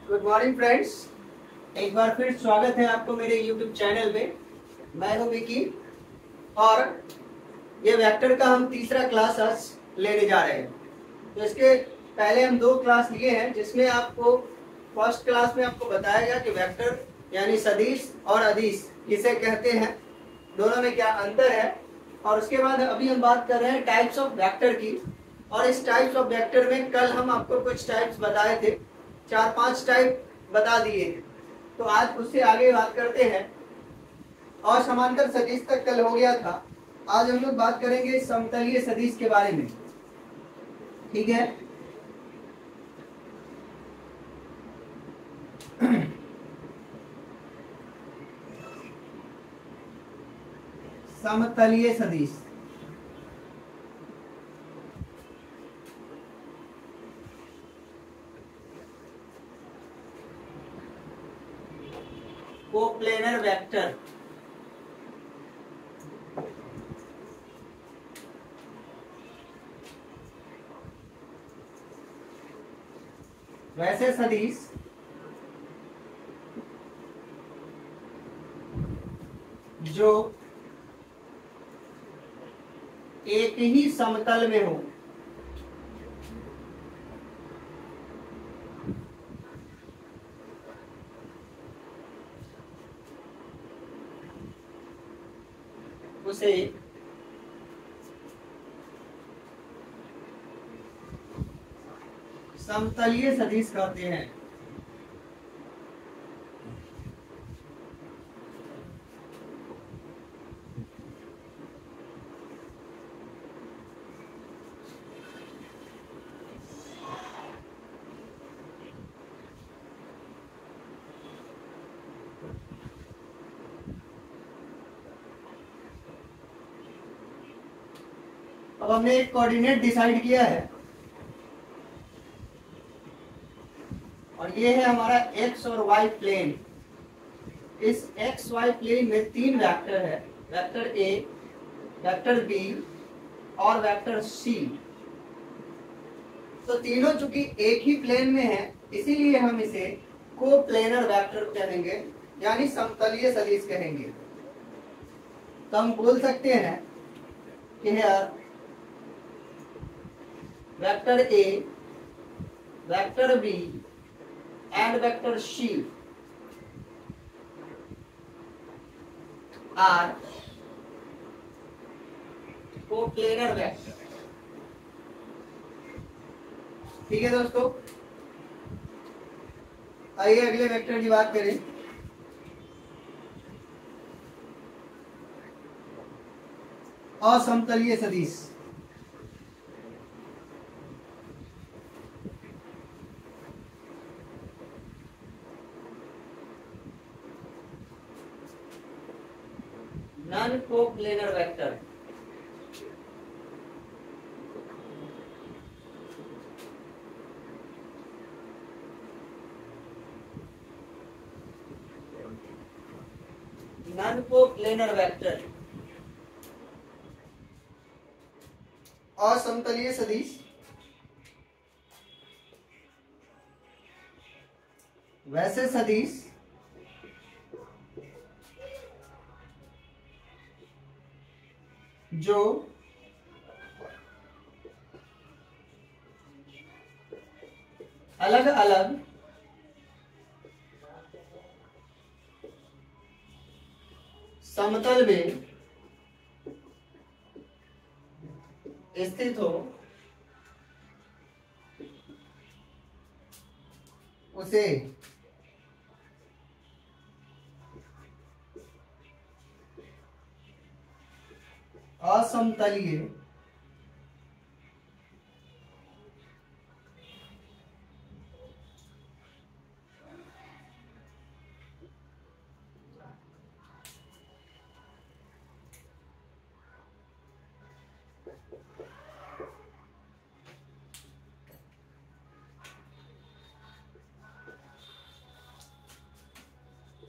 Good morning friends, एक बार फिर स्वागत है आपको मेरे YouTube चैनल पे। मैं हूं विकी और ये वेक्टर का हम तीसरा क्लास आज लेने जा रहे हैं। तो इसके पहले हम दो क्लास लिए हैं, जिसमें आपको फर्स्ट क्लास में आपको बताया गया कि वेक्टर यानी सदिश और अदिश किसे कहते हैं, दोनों में क्या अंतर है। और उसके बाद अभी हम बात कर रहे हैं टाइप्स ऑफ वेक्टर की। और इस टाइप्स ऑफ वेक्टर में कल हम आपको कुछ टाइप्स बताए थे, 4-5 टाइप बता दिए हैं। तो आज उससे आगे बात करते हैं। और समांतर सदिश तक कल हो गया था। आज हम लोग बात करेंगे समतलीय सदिश के बारे में। ठीक है। समतलीय सदिश कोप्लेनर वेक्टर। वैसे सदिश जो एक ही समतल में हो, उसे समतलीय सदिश कहते हैं। अब हमने एक कोऑर्डिनेट डिसाइड किया है, और ये है हमारा एक्स और वाई प्लेन। इस एक्स वाई प्लेन में तीन वेक्टर है, वेक्टर ए, वेक्टर बी और वेक्टर सी। तो तीनों चूंकि एक ही प्लेन में है, इसीलिए हम इसे कोप्लेनर वेक्टर कहेंगे, यानी समतलीय सदिश कहेंगे। तो हम बोल सकते हैं कि vector A, vector B and vector C are coplanar vector. ठीक है दोस्तों, आइए अगले वेक्टर की बात करें। असमतलीय सदिश। Non coplanar vector. Non coplanar vector असमतलीय सदिश वैसे सदिश जो अलग अलग समतल में स्थित हो, उसे असमतलीय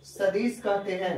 सदिश कहते हैं।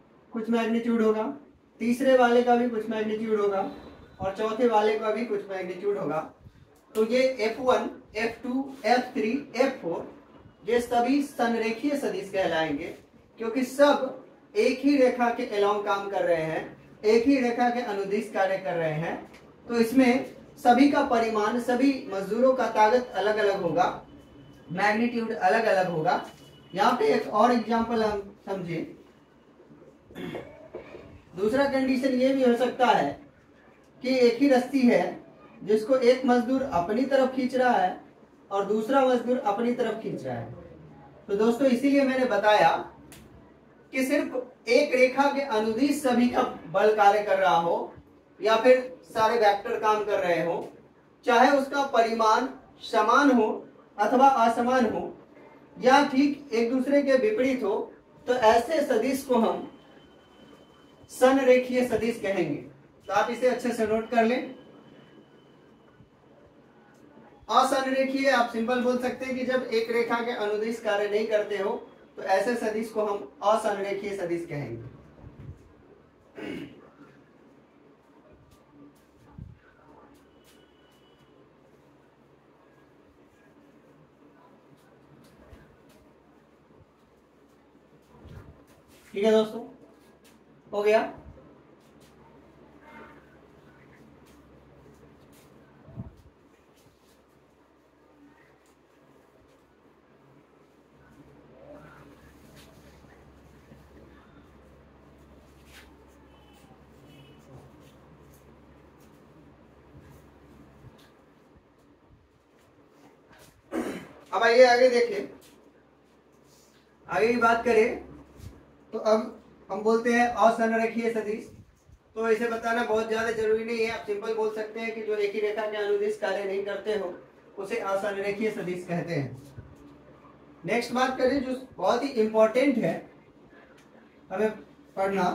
कुछ मैग्नीट्यूड होगा, तीसरे वाले का भी कुछ मैग्नीट्यूड होगा और चौथे वाले का भी कुछ मैग्नीट्यूड होगा। तो ये F1, F2, F3, F4 ये सभी संरेखीय सदिश कहलाएंगे, क्योंकि सब एक ही रेखा के अलोंग काम कर रहे हैं, एक ही रेखा के अनुदिश कार्य कर रहे हैं। तो इसमें सभी का परिमाण, सभी मजदूरों का ताकत अलग अलग होगा, मैग्नीट्यूड अलग अलग होगा। यहाँ पे एक और एग्जांपल हम समझे। दूसरा कंडीशन ये भी हो सकता है कि एक ही रस्सी है जिसको एक मजदूर अपनी तरफ खींच रहा है और दूसरा मजदूर अपनी तरफ खींच रहा है। तो दोस्तों इसीलिए मैंने बताया कि सिर्फ एक रेखा के अनुदिश सभी का बल कार्य कर रहा हो या फिर सारे वेक्टर काम कर रहे हो, चाहे उसका परिमाण समान हो अथवा असमान हो या ठीक एक दूसरे के विपरीत हो, तो ऐसे सदिश को हम संरेखीय सदिश कहेंगे। तो आप इसे अच्छे से नोट कर लें। असंरेखीय आप सिंपल बोल सकते हैं कि जब एक रेखा के अनुदिश कार्य नहीं करते हो तो ऐसे सदिश को हम असंरेखीय सदिश कहेंगे। ठीक है दोस्तों, हो गया। अब आइए आगे देखिए, आगे की बात करें तो अब हम बोलते हैं असंरेखीय सदिश। तो इसे बताना बहुत ज्यादा जरूरी नहीं है, आप सिंपल बोल सकते हैं कि जो एक ही रेखा के अनुदिश कार्य नहीं करते हो उसे असंरेखीय सदिश कहते हैं। नेक्स्ट बात करें जो बहुत ही इंपॉर्टेंट है हमें पढ़ना,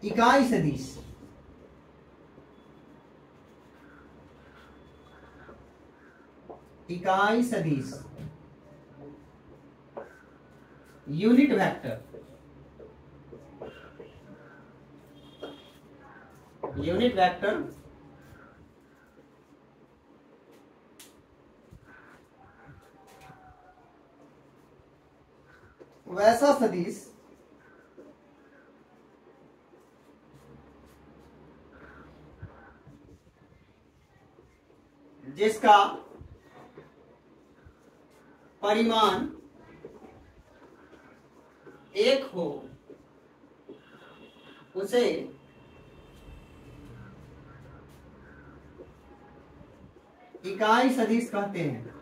इकाई सदिश। इकाई सदिश, यूनिट वेक्टर। यूनिट वेक्टर वैसा सदिश जिसका परिमाण एक हो, उसे इकाई सदिश कहते हैं।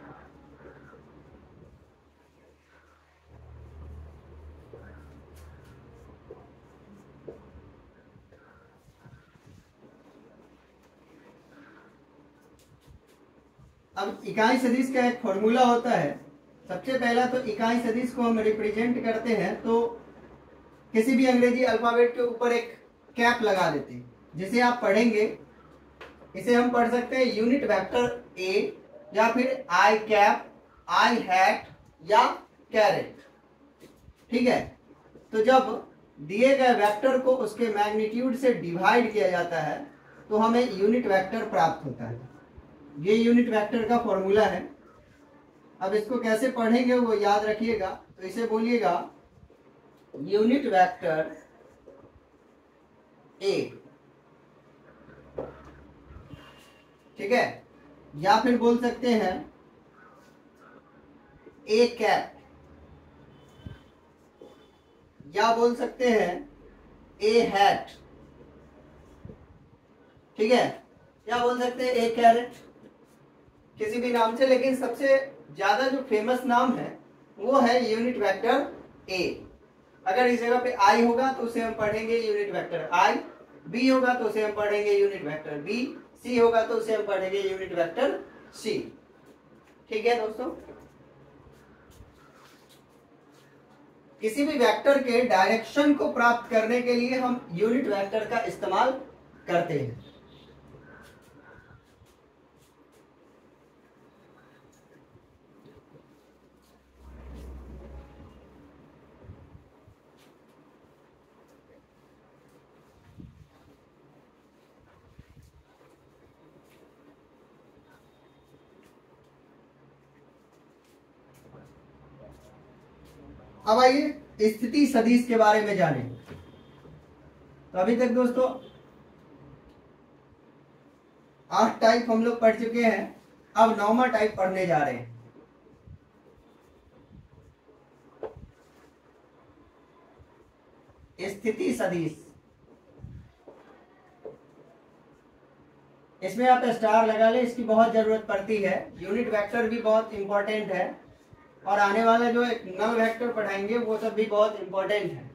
अब इकाई सदिश का एक फॉर्मूला होता है। सबसे पहला तो इकाई सदिश को हम रिप्रेजेंट करते हैं तो किसी भी अंग्रेजी अल्फाबेट के ऊपर एक कैप लगा देते हैं, जिसे आप पढ़ेंगे। इसे हम पढ़ सकते हैं यूनिट वेक्टर ए, या फिर आई कैप, आई हैट या कैरेट। ठीक है, तो जब दिए गए वेक्टर को उसके मैग्नीट्यूड से डिवाइड किया जाता है तो हमें यूनिट वेक्टर प्राप्त होता है। ये यूनिट वेक्टर का फॉर्मूला है। अब इसको कैसे पढ़ेंगे वो याद रखिएगा। तो इसे बोलिएगा यूनिट वेक्टर ए, ठीक है, या फिर बोल सकते हैं ए कैप, या बोल सकते हैं ए हैट, ठीक है, या बोल सकते हैं ए कैरेट, किसी भी नाम से। लेकिन सबसे ज्यादा जो फेमस नाम है वो है यूनिट वेक्टर ए। अगर इस जगह पे आई होगा तो उसे हम पढ़ेंगे यूनिट वेक्टर आई, बी होगा तो उसे हम पढ़ेंगे यूनिट वेक्टर बी, सी होगा तो उसे हम पढ़ेंगे यूनिट वेक्टर सी। ठीक है दोस्तों, किसी भी वेक्टर के डायरेक्शन को प्राप्त करने के लिए हम यूनिट वेक्टर का इस्तेमाल करते हैं। अब आइए स्थिति सदिश के बारे में जानें। तो अभी तक दोस्तों 8 टाइप हम लोग पढ़ चुके हैं, अब 9वां टाइप पढ़ने जा रहे हैं। स्थिति सदिश। इसमें आप स्टार लगा ले, इसकी बहुत जरूरत पड़ती है। यूनिट वेक्टर भी बहुत इंपॉर्टेंट है और आने वाला जो नल वेक्टर पढ़ाएंगे वो सब भी बहुत इंपॉर्टेंट है।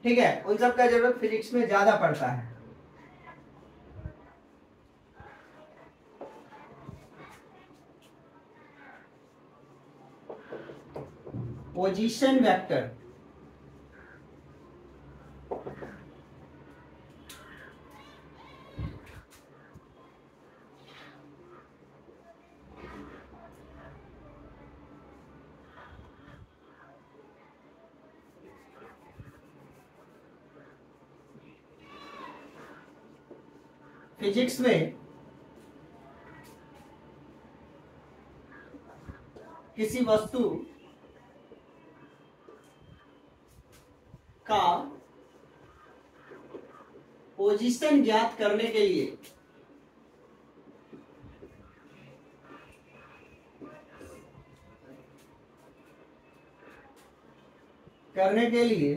ठीक है, उन सब का जरूरत फिजिक्स में ज्यादा पड़ता है। पोजीशन वेक्टर, फिजिक्स में किसी वस्तु का पोजीशन ज्ञात करने के लिए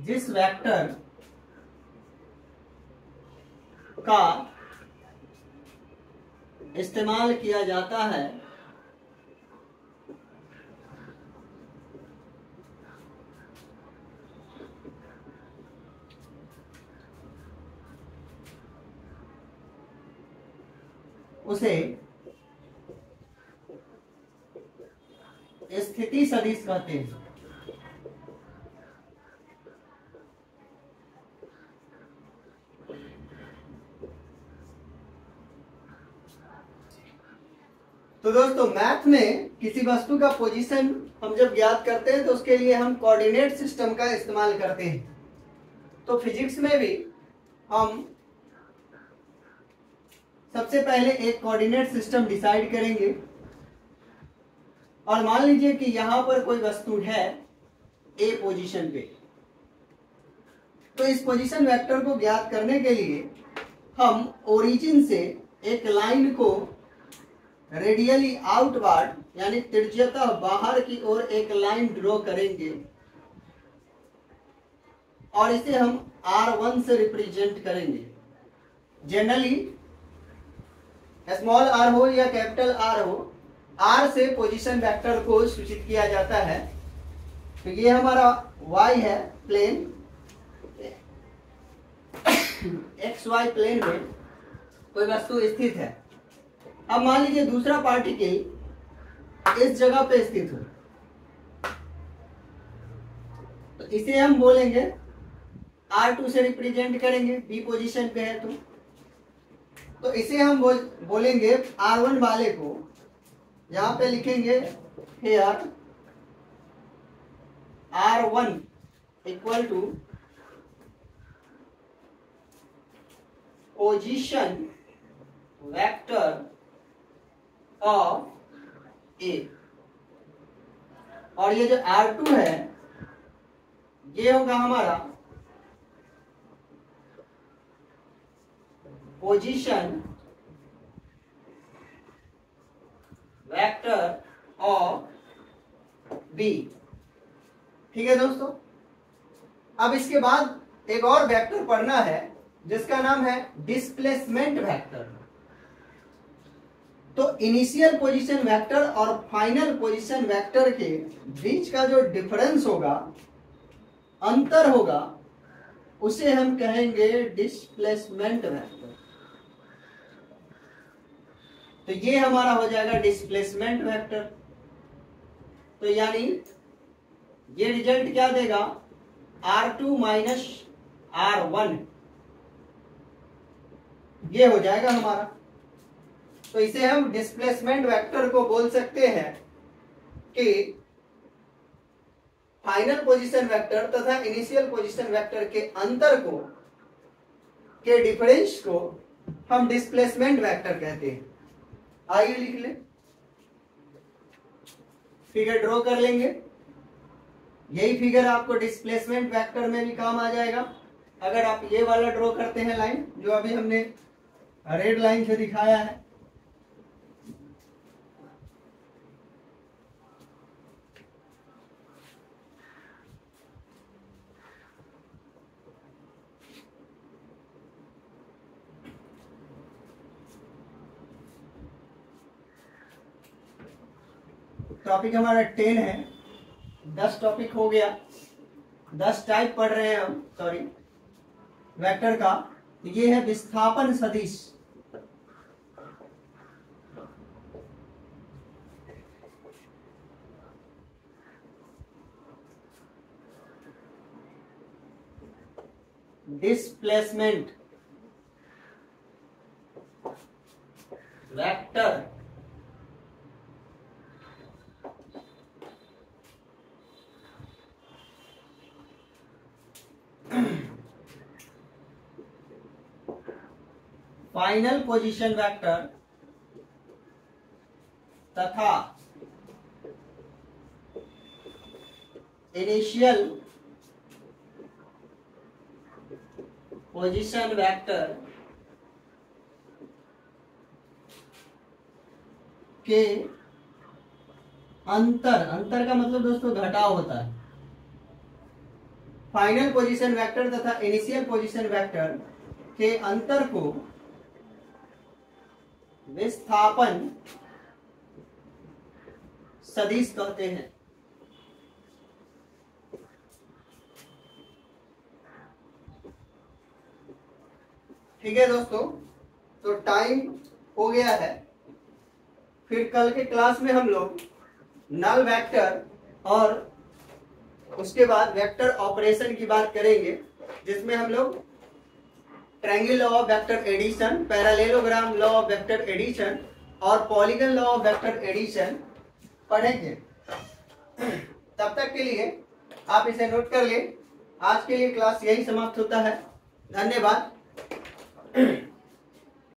जिस वेक्टर का इस्तेमाल किया जाता है उसे स्थिति सदिश कहते हैं। तो दोस्तों मैथ में किसी वस्तु का पोजीशन हम जब ज्ञात करते हैं तो उसके लिए हम कोऑर्डिनेट सिस्टम का इस्तेमाल करते हैं। तो फिजिक्स में भी हम सबसे पहले एक कोऑर्डिनेट सिस्टम डिसाइड करेंगे और मान लीजिए कि यहां पर कोई वस्तु है ए पोजीशन पे। तो इस पोजीशन वेक्टर को ज्ञात करने के लिए हम ओरिजिन से एक लाइन को रेडियली आउटवर्ड यानी त्रिज्यतः बाहर की ओर एक लाइन ड्रॉ करेंगे और इसे हम R1 से रिप्रेजेंट करेंगे। जनरली स्मॉल r हो या कैपिटल R हो, R से पोजीशन वेक्टर को सूचित किया जाता है। तो ये हमारा y है प्लेन, XY प्लेन में कोई वस्तु स्थित है। अब मान लीजिए दूसरा पार्टिकल इस जगह पे स्थित हो, तो इसे हम बोलेंगे R2 से रिप्रेजेंट करेंगे, बी पोजीशन पे है तो इसे हम बोलेंगे R1 वाले को यहां पे लिखेंगे here R1 equal to position vector of A, और ये जो R2 है ये होगा हमारा पोजीशन वेक्टर ऑफ बी। ठीक है दोस्तों, अब इसके बाद एक और वेक्टर पढ़ना है जिसका नाम है डिस्प्लेसमेंट वेक्टर। तो इनिशियल पोजीशन वेक्टर और फाइनल पोजीशन वेक्टर के बीच का जो डिफरेंस होगा, अंतर होगा, उसे हम कहेंगे डिस्प्लेसमेंट वेक्टर। तो ये हमारा हो जाएगा डिस्प्लेसमेंट वेक्टर। तो यानी ये रिजल्ट क्या देगा, R2 माइनस R1, ये हो जाएगा हमारा। तो इसे हम डिस्प्लेसमेंट वेक्टर को बोल सकते हैं कि फाइनल पोजीशन वेक्टर तथा इनिशियल पोजीशन वेक्टर के अंतर को, के डिफरेंस को हम डिस्प्लेसमेंट वेक्टर कहते हैं। आइए लिख ले, फिगर ड्रॉ कर लेंगे। यही फिगर आपको डिस्प्लेसमेंट वेक्टर में भी काम आ जाएगा। अगर आप ये वाला ड्रॉ करते हैं लाइन, जो अभी हमने रेड लाइन से दिखाया है, टॉपिक हमारा 10 है, 10 टॉपिक हो गया, 10 टाइप पढ़ रहे हैं हम, सॉरी, वेक्टर का। ये है विस्थापन सदिश। Displacement vector final position vector तथा इनिशियल पोजीशन वेक्टर के अंतर का मतलब दोस्तों घटाव होता है। फाइनल पोजीशन वेक्टर तथा इनिशियल पोजीशन वेक्टर के अंतर को विस्थापन सदिश कहते हैं। ठीक है दोस्तों, तो टाइम हो गया है। फिर कल के क्लास में हम लोग नल वेक्टर और उसके बाद वेक्टर ऑपरेशन की बात करेंगे, जिसमें हम लोग triangle law of vector addition, parallelogram law of vector addition और polygon law of vector addition पढ़ेंगे। तब तक के लिए आप इसे नोट कर ले। आज के लिए क्लास यही समाप्त होता है। धन्यवाद।